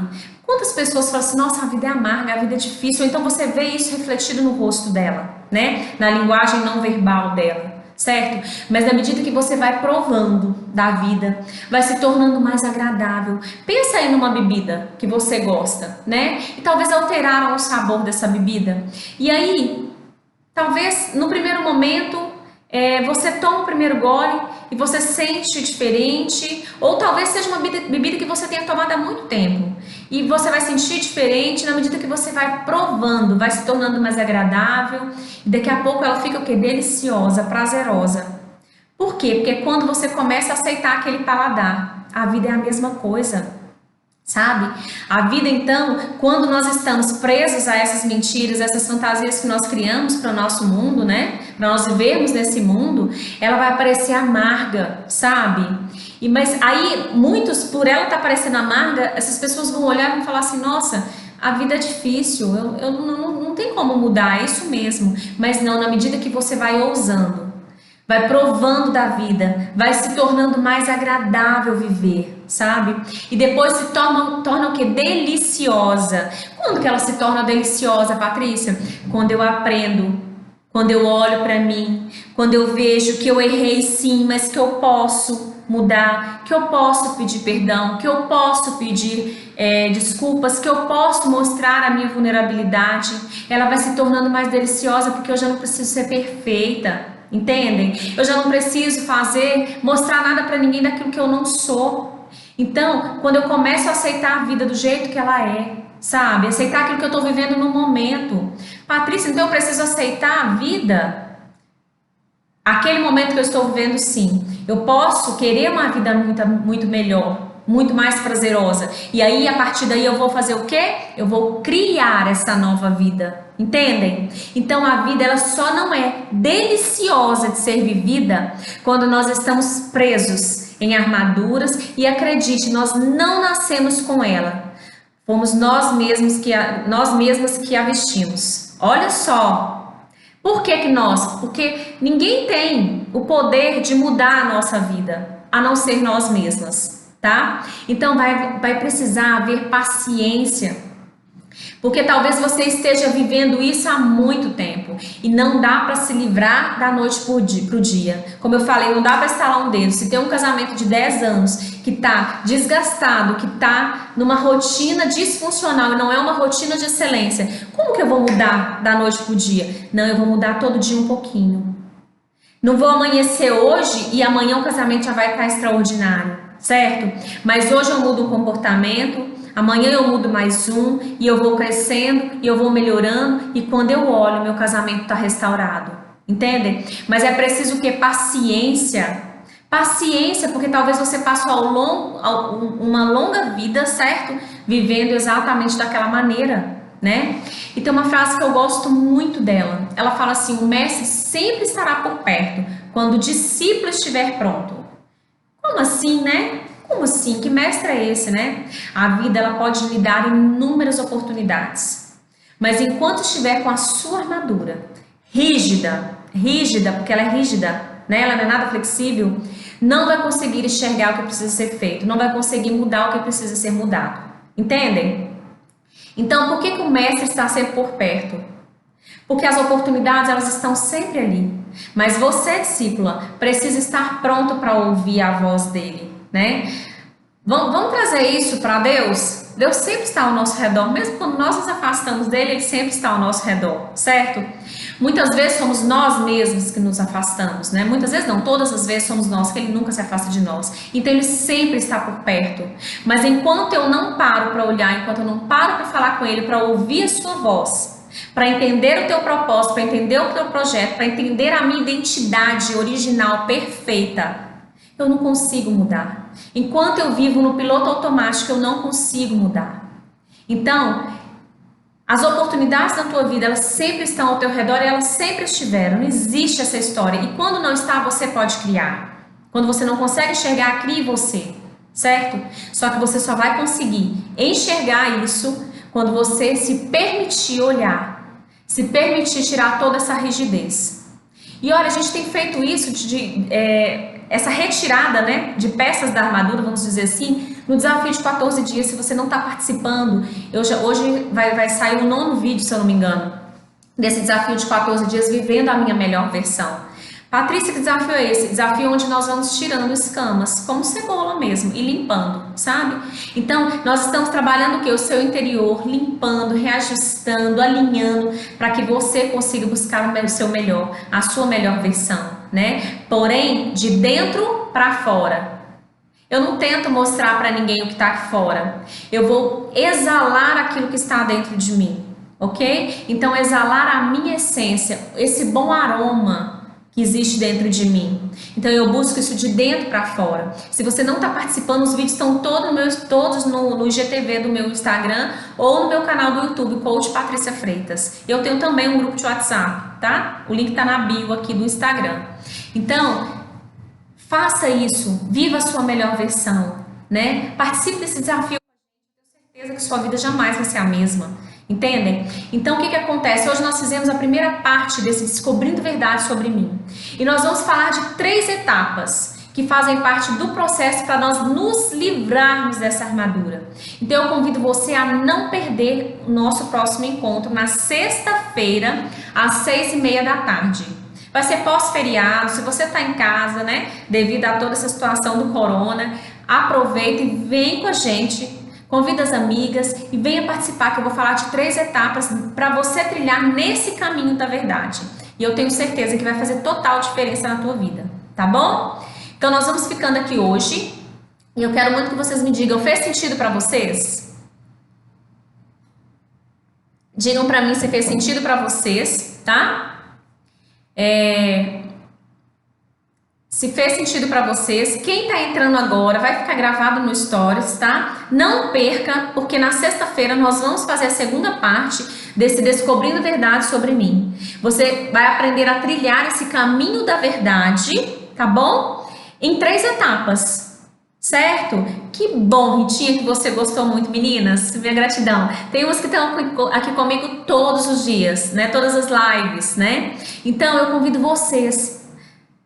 [SPEAKER 1] Quantas pessoas falam assim, nossa, a vida é amarga, a vida é difícil, ou então você vê isso refletido no rosto dela, né? Na linguagem não verbal dela, certo? Mas na medida que você vai provando da vida, vai se tornando mais agradável. Pensa aí numa bebida que você gosta, né? E talvez alteraram o sabor dessa bebida. E aí, talvez no primeiro momento, você toma o primeiro gole e você sente diferente, ou talvez seja uma bebida que você tenha tomado há muito tempo e você vai sentir diferente na medida que você vai provando, vai se tornando mais agradável e daqui a pouco ela fica o quê? Deliciosa, prazerosa. Por quê? Porque quando você começa a aceitar aquele paladar, a vida é a mesma coisa. Sabe? A vida, então, quando nós estamos presos a essas mentiras, essas fantasias que nós criamos para o nosso mundo, né? Para nós vivermos nesse mundo, ela vai parecer amarga, sabe? Mas aí, muitos, por ela estar parecendo amarga, essas pessoas vão olhar e vão falar assim, nossa, a vida é difícil, eu não tem como mudar, é isso mesmo. Mas não, na medida que você vai ousando, vai provando da vida, vai se tornando mais agradável viver, sabe? E depois se torna o quê? Deliciosa. Quando que ela se torna deliciosa, Patrícia? Quando eu aprendo, quando eu olho para mim, quando eu vejo que eu errei sim, mas que eu posso mudar, que eu posso pedir perdão, que eu posso pedir desculpas, que eu posso mostrar a minha vulnerabilidade. Ela vai se tornando mais deliciosa porque eu já não preciso ser perfeita. Entendem? Eu já não preciso mostrar nada para ninguém daquilo que eu não sou. Então, quando eu começo a aceitar a vida do jeito que ela é, sabe? Aceitar aquilo que eu estou vivendo no momento. Patrícia, então eu preciso aceitar a vida? Aquele momento que eu estou vivendo, sim. Eu posso querer uma vida muito melhor, muito mais prazerosa. E aí, a partir daí, eu vou fazer o quê? Eu vou criar essa nova vida. Entendem? Então a vida ela só não é deliciosa de ser vivida quando nós estamos presos em armaduras e acredite, nós não nascemos com ela. Fomos nós mesmos que a vestimos. Olha só. Por que nós? Porque ninguém tem o poder de mudar a nossa vida, a não ser nós mesmas, tá? Então vai precisar haver paciência. Porque talvez você esteja vivendo isso há muito tempo e não dá para se livrar da noite pro dia. Como eu falei, não dá para estalar um dedo. Se tem um casamento de 10 anos que está desgastado, que está numa rotina disfuncional e não é uma rotina de excelência, como que eu vou mudar da noite pro dia? Não, eu vou mudar todo dia um pouquinho. Não vou amanhecer hoje e amanhã o casamento já vai estar extraordinário, certo? Mas hoje eu mudo o comportamento. Amanhã eu mudo mais um e eu vou crescendo e eu vou melhorando e quando eu olho, meu casamento está restaurado. Entendem? Mas é preciso o quê? Paciência. Paciência, porque talvez você passe uma longa vida, certo? Vivendo exatamente daquela maneira, né? E tem uma frase que eu gosto muito dela. Ela fala assim, o mestre sempre estará por perto quando o discípulo estiver pronto. Como assim, né? Como assim? Que mestre é esse, né? A vida ela pode lhe dar inúmeras oportunidades. Mas enquanto estiver com a sua armadura rígida, porque ela é rígida, né? Ela não é nada flexível, não vai conseguir enxergar o que precisa ser feito, não vai conseguir mudar o que precisa ser mudado. Entendem? Então, por que o mestre está sempre por perto? Porque as oportunidades elas estão sempre ali. Mas você, discípula, precisa estar pronto para ouvir a voz dele. Né? Vamos trazer isso para Deus? Deus sempre está ao nosso redor, mesmo quando nós nos afastamos dele, ele sempre está ao nosso redor, certo? Muitas vezes somos nós mesmos que nos afastamos, né? Muitas vezes não, todas as vezes somos nós, que ele nunca se afasta de nós. Então ele sempre está por perto. Mas enquanto eu não paro para olhar, enquanto eu não paro para falar com ele, para ouvir a sua voz, para entender o teu propósito, para entender o teu projeto, para entender a minha identidade original perfeita, eu não consigo mudar. Enquanto eu vivo no piloto automático, eu não consigo mudar. Então, as oportunidades na tua vida, elas sempre estão ao teu redor e elas sempre estiveram. Não existe essa história. E quando não está, você pode criar. Quando você não consegue enxergar, crie você, certo? Só que você só vai conseguir enxergar isso quando você se permitir olhar, se permitir tirar toda essa rigidez. E olha, a gente tem feito isso essa retirada, né, de peças da armadura, vamos dizer assim, no desafio de 14 dias. Se você não está participando, hoje vai sair o 9º vídeo, se eu não me engano, desse desafio de 14 dias, vivendo a minha melhor versão. Patrícia, que desafio é esse? Desafio onde nós vamos tirando escamas, como cebola mesmo, e limpando, sabe? Então, nós estamos trabalhando o quê? O seu interior, limpando, reajustando, alinhando, para que você consiga buscar o seu melhor, a sua melhor versão, né? Porém, de dentro para fora. Eu não tento mostrar para ninguém o que está aqui fora. Eu vou exalar aquilo que está dentro de mim, ok? Então, exalar a minha essência, esse bom aroma que existe dentro de mim. Então eu busco isso de dentro para fora. Se você não está participando, os vídeos estão todos no IGTV do meu Instagram ou no meu canal do YouTube, Coach Patrícia Freitas. Eu tenho também um grupo de WhatsApp, tá? O link está na bio aqui do Instagram. Então, faça isso, viva a sua melhor versão, né? Participe desse desafio. Tenho certeza que sua vida jamais vai ser a mesma. Entendem? Então o que acontece? Hoje nós fizemos a primeira parte desse Descobrindo Verdade sobre mim. E nós vamos falar de 3 etapas que fazem parte do processo para nós nos livrarmos dessa armadura. Então eu convido você a não perder o nosso próximo encontro na sexta-feira, às 6h30 da tarde. Vai ser pós-feriado, se você está em casa, né, devido a toda essa situação do corona, aproveita e vem com a gente. Convida as amigas e venha participar, que eu vou falar de 3 etapas para você trilhar nesse caminho da verdade. E eu tenho certeza que vai fazer total diferença na tua vida, tá bom? Então nós vamos ficando aqui hoje e eu quero muito que vocês me digam, fez sentido para vocês? Digam para mim se fez sentido para vocês, tá? Se fez sentido para vocês, quem tá entrando agora vai ficar gravado no Stories, tá? Não perca, porque na sexta-feira nós vamos fazer a segunda parte desse Descobrindo Verdade sobre mim. Você vai aprender a trilhar esse caminho da verdade, tá bom? Em 3 etapas, certo? Que bom, Ritinha, que você gostou muito, meninas. Minha gratidão. Tem umas que estão aqui comigo todos os dias, né? Todas as lives, né? Então eu convido vocês.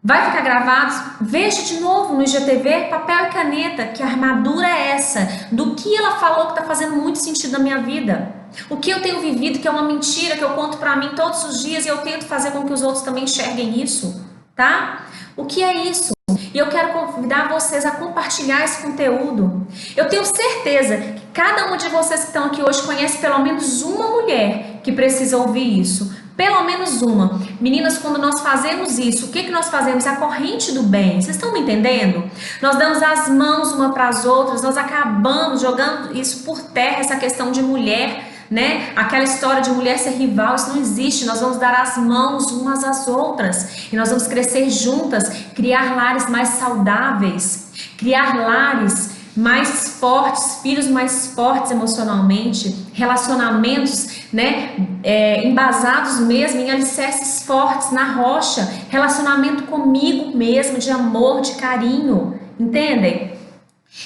[SPEAKER 1] Vai ficar gravado? Veja de novo no IGTV, papel e caneta, que armadura é essa? Do que ela falou que está fazendo muito sentido na minha vida? O que eu tenho vivido que é uma mentira que eu conto para mim todos os dias e eu tento fazer com que os outros também enxerguem isso, tá? O que é isso? E eu quero convidar vocês a compartilhar esse conteúdo. Eu tenho certeza que cada uma de vocês que estão aqui hoje conhece pelo menos uma mulher que precisa ouvir isso. Pelo menos uma. Meninas, quando nós fazemos isso, o que nós fazemos? A corrente do bem. Vocês estão me entendendo? Nós damos as mãos uma para as outras, nós acabamos jogando isso por terra, essa questão de mulher, né? Aquela história de mulher ser rival, isso não existe. Nós vamos dar as mãos umas às outras e nós vamos crescer juntas, criar lares mais saudáveis, criar lares mais fortes, filhos mais fortes emocionalmente, relacionamentos, né, embasados mesmo em alicerces fortes na rocha, relacionamento comigo mesmo, de amor, de carinho, entendem?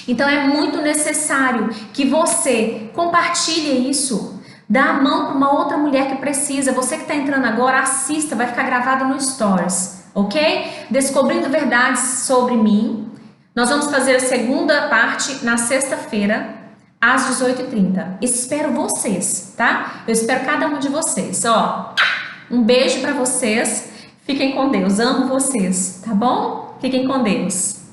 [SPEAKER 1] Então é muito necessário que você compartilhe isso, dá a mão para uma outra mulher que precisa. Você que está entrando agora, assista, vai ficar gravado no Stories, ok? Descobrindo verdades sobre mim. Nós vamos fazer a segunda parte na sexta-feira, às 18h30. Espero vocês, tá? Eu espero cada um de vocês. Ó, um beijo para vocês. Fiquem com Deus. Amo vocês, tá bom? Fiquem com Deus.